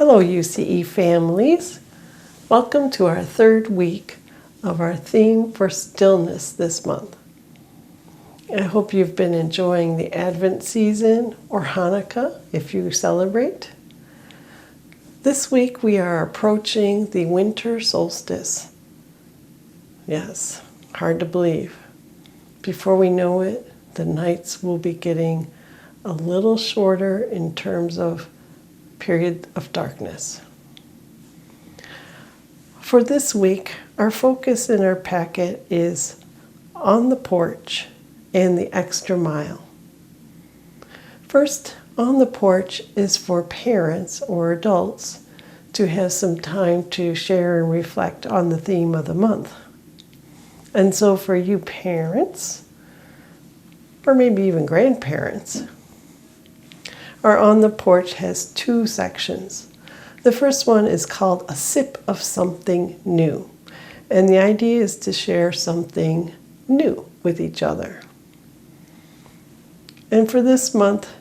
Hello, UCE families. Welcome to our third week of our theme for Stillness this month. I hope you've been enjoying the Advent season or Hanukkah if you celebrate. This week we are approaching the winter solstice. Yes, hard to believe. Before we know it, the nights will be getting a little shorter in terms of period of darkness. For this week, our focus in our packet is on the porch and the extra mile. First, on the porch is for parents or adults to have some time to share and reflect on the theme of the month. And so for you parents, or maybe even grandparents, our On the Porch has two sections. The first one is called A Sip of Something New. And the idea is to share something new with each other. And for this month,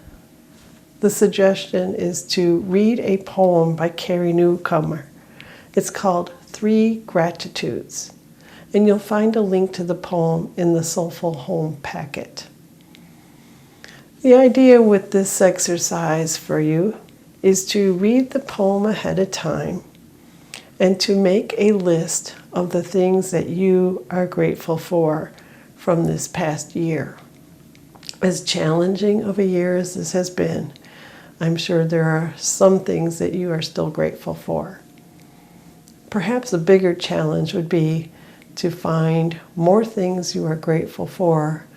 the suggestion is to read a poem by Carrie Newcomer. It's called 3 Gratitudes. And you'll find a link to the poem in the Soulful Home packet. The idea with this exercise for you is to read the poem ahead of time and to make a list of the things that you are grateful for from this past year. As challenging of a year as this has been, I'm sure there are some things that you are still grateful for. Perhaps a bigger challenge would be to find more things you are grateful for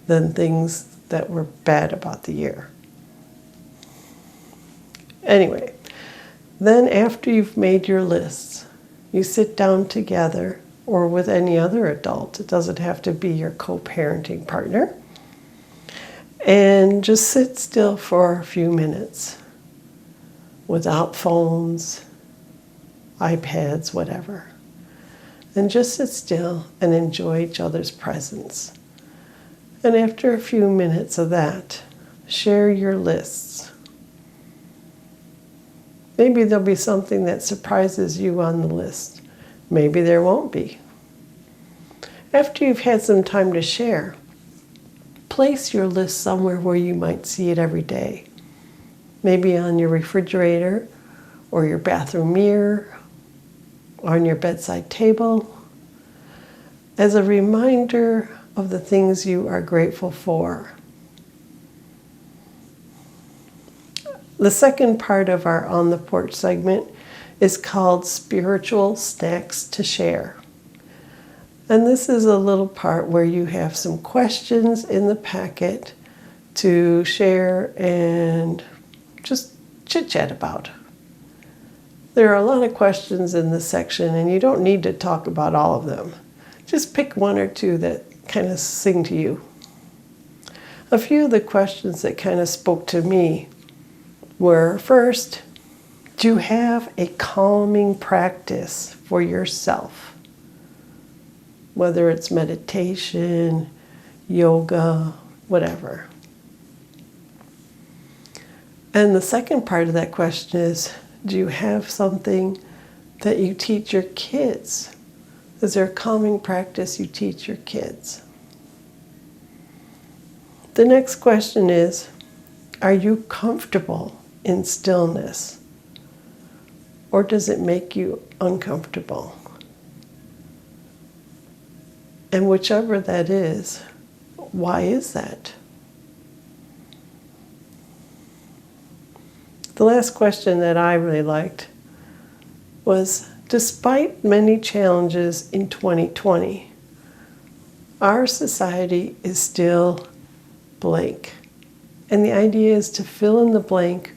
than things that were bad about the year. Anyway, then after you've made your lists, you sit down together or with any other adult. It doesn't have to be your co-parenting partner. And just sit still for a few minutes without phones, iPads, whatever. And just sit still and enjoy each other's presence. And after a few minutes of that, share your lists. Maybe there'll be something that surprises you on the list. Maybe there won't be. After you've had some time to share, place your list somewhere where you might see it every day. Maybe on your refrigerator or your bathroom mirror, or on your bedside table, as a reminder of the things you are grateful for. The second part of our On the Porch segment is called Spiritual Snacks to Share. And this is a little part where you have some questions in the packet to share and just chit-chat about. There are a lot of questions in this section, and you don't need to talk about all of them. Just pick one or two that kind of sing to you. A few of the questions that kind of spoke to me were, first, do you have a calming practice for yourself? Whether it's meditation, yoga, whatever. And the second part of that question is, do you have something that you teach your kids? Is there a calming practice you teach your kids? The next question is, are you comfortable in stillness? Or does it make you uncomfortable? And whichever that is, why is that? The last question that I really liked was, despite many challenges in 2020, our society is still blank. And the idea is to fill in the blank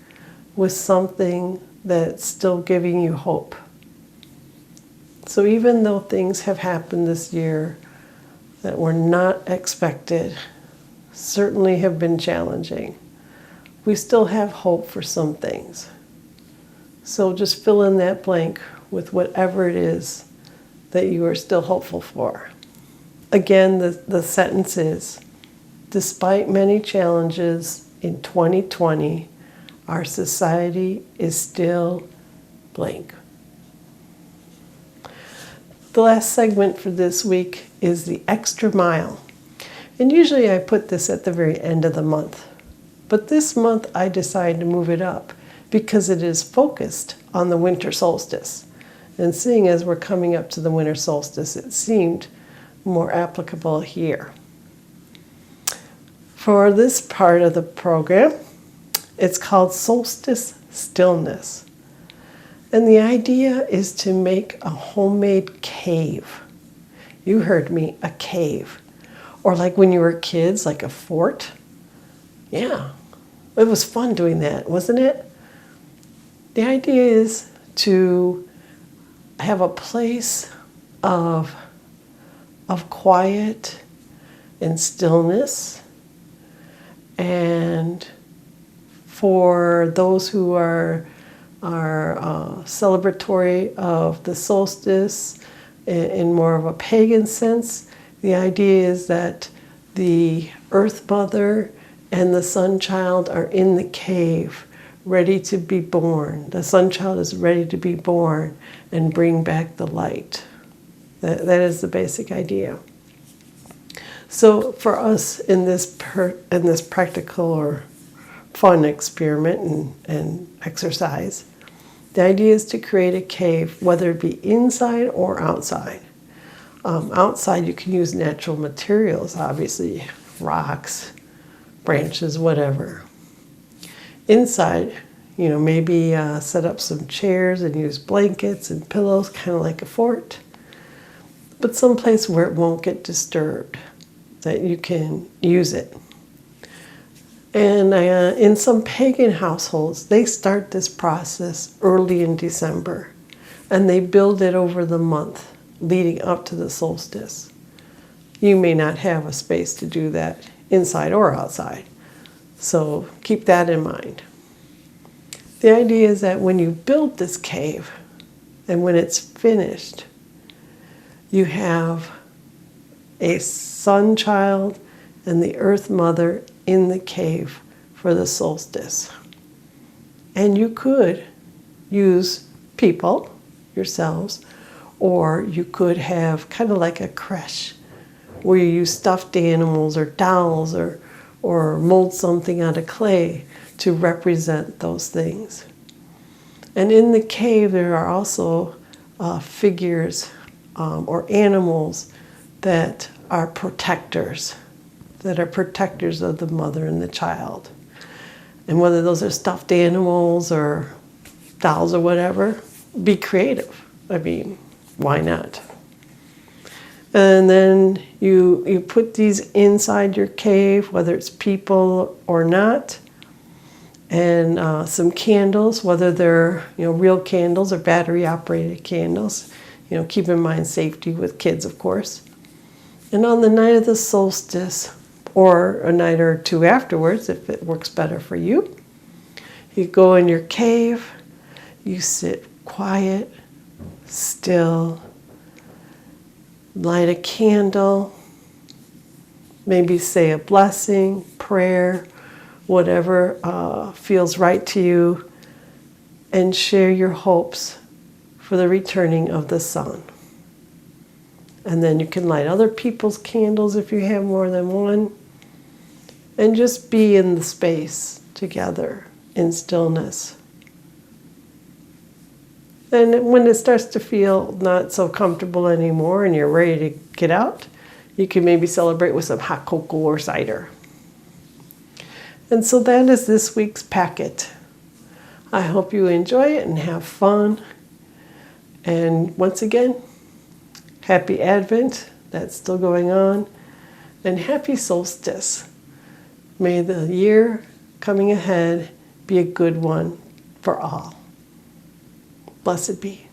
with something that's still giving you hope. So even though things have happened this year that were not expected, certainly have been challenging, we still have hope for some things. So just fill in that blank with whatever it is that you are still hopeful for. Again, the sentence is, despite many challenges in 2020, our society is still blank. The last segment for this week is the extra mile. And usually I put this at the very end of the month. But this month I decided to move it up because it is focused on the winter solstice. And seeing as we're coming up to the winter solstice, it seemed more applicable here. For this part of the program, it's called Solstice Stillness. And the idea is to make a homemade cave. You heard me, a cave. Or like when you were kids, like a fort. Yeah, it was fun doing that, wasn't it? The idea is to have a place of quiet and stillness. And for those who are celebratory of the solstice in more of a pagan sense, the idea is that the Earth Mother and the Sun Child are in the cave, ready to be born. The Sun Child is ready to be born and bring back the light. That is the basic idea. So for us in this practical or fun experiment and exercise, the idea is to create a cave, whether it be inside or outside. Outside you can use natural materials, obviously, rocks, branches, whatever. Inside, maybe set up some chairs and use blankets and pillows, kind of like a fort. But someplace where it won't get disturbed, that you can use it. And in some pagan households, they start this process early in December. And they build it over the month leading up to the solstice. You may not have a space to do that inside or outside. So keep that in mind. The idea is that when you build this cave, and when it's finished, you have a Sun Child and the Earth Mother in the cave for the solstice. And you could use people, yourselves, or you could have kind of like a creche where you use stuffed animals or dolls or mold something out of clay to represent those things. And in the cave there are also figures or animals that are protectors of the mother and the child. And whether those are stuffed animals or dolls or whatever, be creative. I mean, why not? And then you put these inside your cave, whether it's people or not, and some candles, whether they're real candles or battery-operated candles. Keep in mind safety with kids, of course. And on the night of the solstice, or a night or two afterwards, if it works better for you, you go in your cave, you sit quiet, still, light a candle, maybe say a blessing, prayer, whatever feels right to you, and share your hopes for the returning of the sun. And then you can light other people's candles if you have more than one, and just be in the space together in stillness. And when it starts to feel not so comfortable anymore and you're ready to get out, you can maybe celebrate with some hot cocoa or cider. And so that is this week's packet. I hope you enjoy it and have fun. And once again, happy Advent, that's still going on, and happy solstice. May the year coming ahead be a good one for all. Blessed be.